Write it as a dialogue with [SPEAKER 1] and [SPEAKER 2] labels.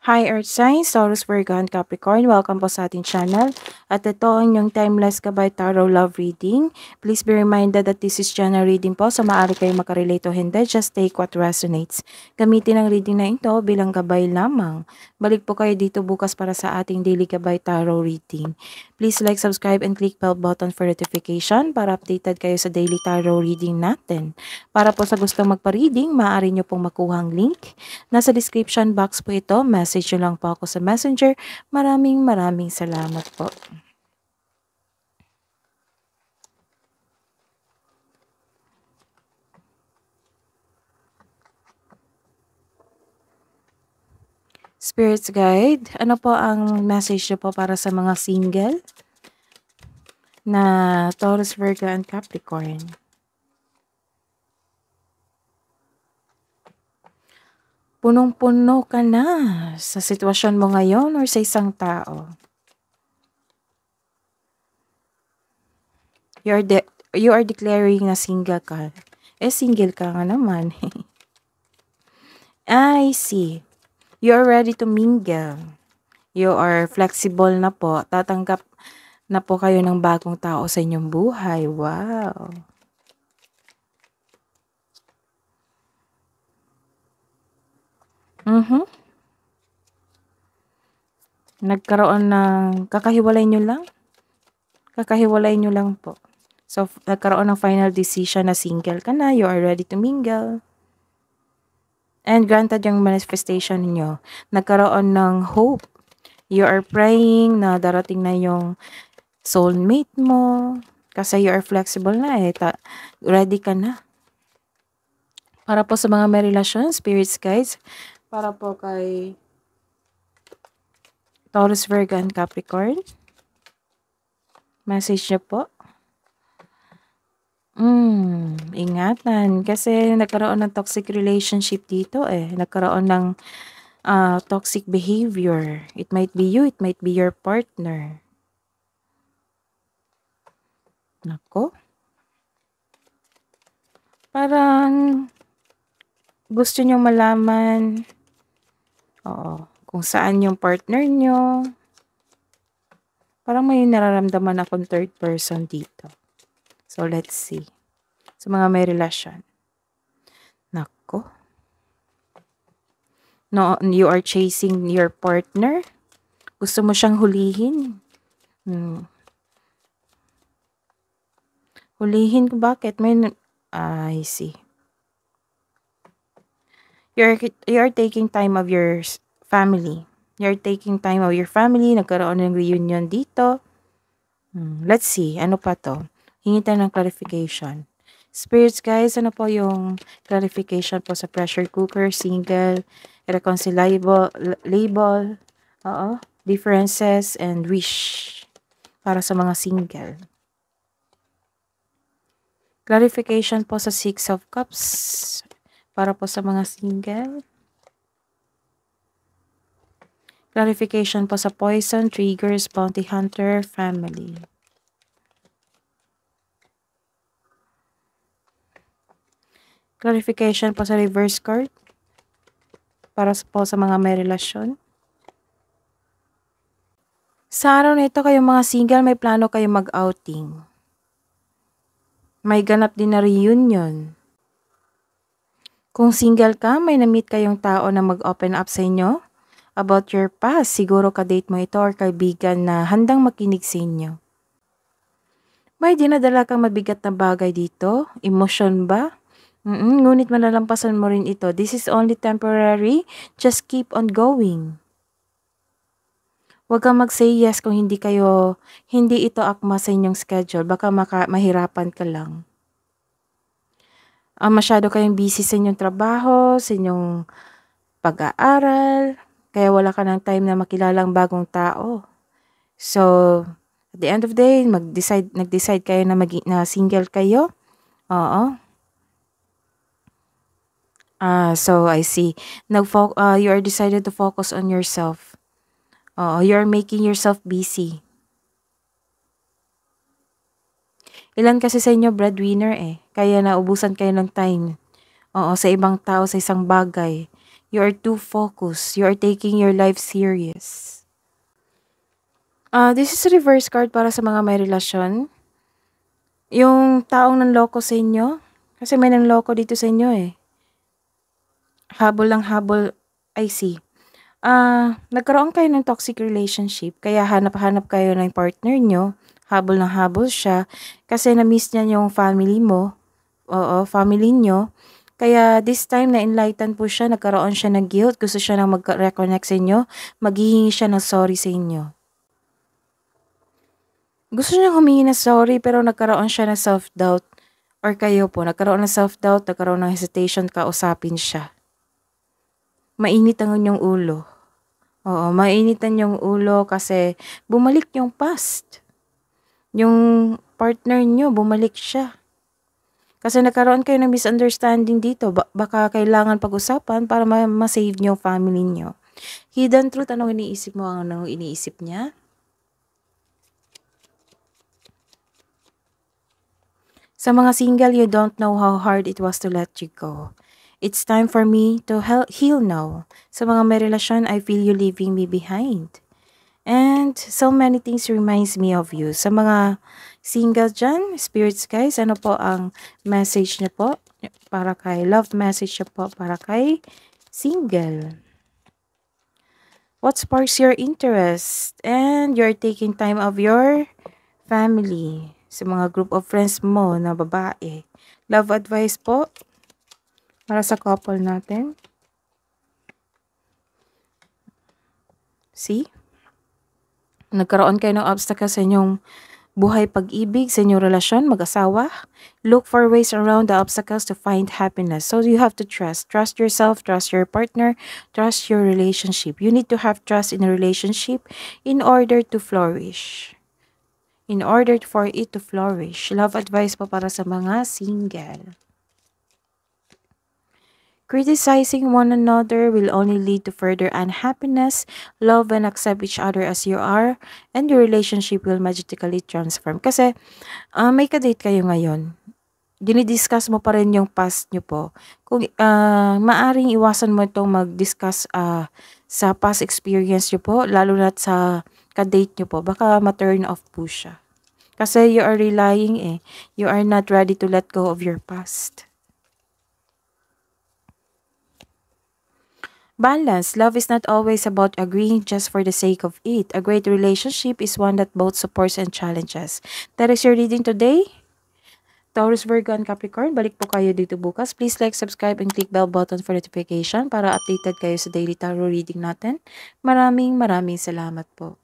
[SPEAKER 1] Hi Earth Signs, Taurus, Virgo, and Capricorn. Welcome po sa ating channel. At ito ang inyong Timeless Gabay Tarot Love Reading. Please be reminded that this is general reading po, so maaari kayo makarelate o hindi. Just take what resonates. Gamitin ang reading na ito bilang gabay lamang. Balik po kayo dito bukas para sa ating Daily Gabay Tarot Reading. Please like, subscribe, and click bell button for notification para updated kayo sa Daily Tarot Reading natin. Para po sa gustong magpa-reading, maaari nyo pong makuha ang link. Nasa description box po ito. Message nyo lang po ako sa Messenger. Maraming salamat po. Spirits Guide, ano po ang message nyo po para sa mga single na Taurus, Virgo, and Capricorn? Punong-puno ka na sa sitwasyon mo ngayon or sa isang tao. You are declaring na single ka. Single ka nga naman. I see. You are ready to mingle. You are flexible na po. Tatanggap na po kayo ng bagong tao sa inyong buhay. Wow. Nagkaroon ng kakahiwalay nyo lang? Kakahiwalay nyo lang po. So, nagkaroon ng final decision na single ka na. You are ready to mingle. And granted yung manifestation niyo. Nagkaroon ng hope. You are praying na darating na yung soulmate mo. Kasi you are flexible na eh. Ready ka na. Para po sa mga may relasyon, spirits guides. Para po kay Taurus, Virgo, and Capricorn. Message niyo po. Ingatan. Kasi nagkaroon ng toxic relationship dito eh. Nagkaroon ng toxic behavior. It might be you, it might be your partner. Nako. Parang gusto nyo malaman kung saan yung partner nyo. Parang may nararamdaman akong third person dito. So, let's see. Sa mga may relasyon. Nako. No, you are chasing your partner. Gusto mo siyang hulihin. Hulihin ko bakit? I see. You're taking time of your family. You're taking time of your family. Nagkaroon ng reunion dito. Let's see. Ano pa to? Hingi tayo ng clarification. Spirits guys, ano po yung clarification po sa pressure cooker, single, irreconcilable, label, differences, and wish para sa mga single. Clarification po sa 6 of Cups para po sa mga single. Clarification po sa poison, triggers, bounty hunter, family. Clarification po sa reverse card para po sa mga may relasyon. Sa araw na ito, kayong mga single, may plano kayo mag-outing. May ganap din na reunion. Kung single ka, may na-meet kayong tao na mag-open up sa inyo about your past. Siguro ka-date mo ito or kaibigan na handang makinig sa inyo. May dinadala kang mabigat na bagay dito. Emotion ba? Ngunit malalampasan mo rin ito. This is only temporary. Just keep on going. Huwag kang mag-say yes kung hindi ito akma sa inyong schedule. Baka mahirapan ka lang. Masyado kayong busy sa inyong trabaho, sa inyong pag-aaral. Kaya wala ka ng time na makilala ang bagong tao. So, at the end of the day, nag-decide kayo na single kayo. So I see. You are decided to focus on yourself. You are making yourself busy. Ilan kasi sa inyo breadwinner eh. Kaya naubusan kayo ng time. Sa ibang tao, sa isang bagay. You are too focused. You are taking your life serious. This is a reverse card para sa mga may relasyon. Yung taong nanloko sa inyo, kasi may nanloko dito sa inyo eh. Habol lang habol, I see. Nagkaroon kayo ng toxic relationship, kaya hanap-hanap kayo ng partner nyo, habol ng habol siya, kasi na-miss niya yung family mo, family nyo. Kaya this time na enlighten po siya, nagkaroon siya ng guilt, gusto siya nang mag-reconnect sa inyo, maghihingi siya ng sorry sa inyo. Gusto niya humingi ng sorry pero nagkaroon siya ng self-doubt, or kayo po, nagkaroon ng self-doubt, nagkaroon ng hesitation, kausapin siya. Mainit ang inyong ulo. Oo, mainitan yung ulo kasi bumalik yung past. Yung partner nyo, bumalik siya. Kasi nagkaroon kayo ng misunderstanding dito. Baka kailangan pag-usapan para ma-save nyo yung family nyo. Hidden truth, anong iniisip mo? Anong iniisip niya? Sa mga single, you don't know how hard it was to let you go. It's time for me to heal now. Sa mga may relasyon, I feel you leaving me behind. And so many things reminds me of you. Sa mga single dyan, spirits guys, ano po ang message niyo po para kay, love message niyo po para kay single? What sparks your interest? And you're taking time of your family. Sa mga group of friends mo na babae. Love advice po para sa couple natin. See? Nagkaroon kayo ng obstacle sa inyong buhay pag-ibig, sa inyong relasyon, mag-asawa. Look for ways around the obstacles to find happiness. So you have to trust. Trust yourself, trust your partner, trust your relationship. You need to have trust in a relationship in order to flourish. In order for it to flourish. Love advice po para sa mga single. Criticizing one another will only lead to further unhappiness. Love and accept each other as you are, and your relationship will magically transform. Kasi may kadate kayo ngayon. Dinidiscuss mo pa rin yung past nyo po. Kung maaring iwasan mo itong mag-discuss sa past experience nyo po, lalo na sa kadate nyo po, baka ma-turn off po siya. Kasi you are relying you are not ready to let go of your past. Balance. Love is not always about agreeing just for the sake of it. A great relationship is one that both supports and challenges. That is your reading today. Taurus, Virgo, and Capricorn. Balik po kayo dito bukas. Please like, subscribe, and click bell button for notification para updated kayo sa daily tarot reading natin. Maraming salamat po.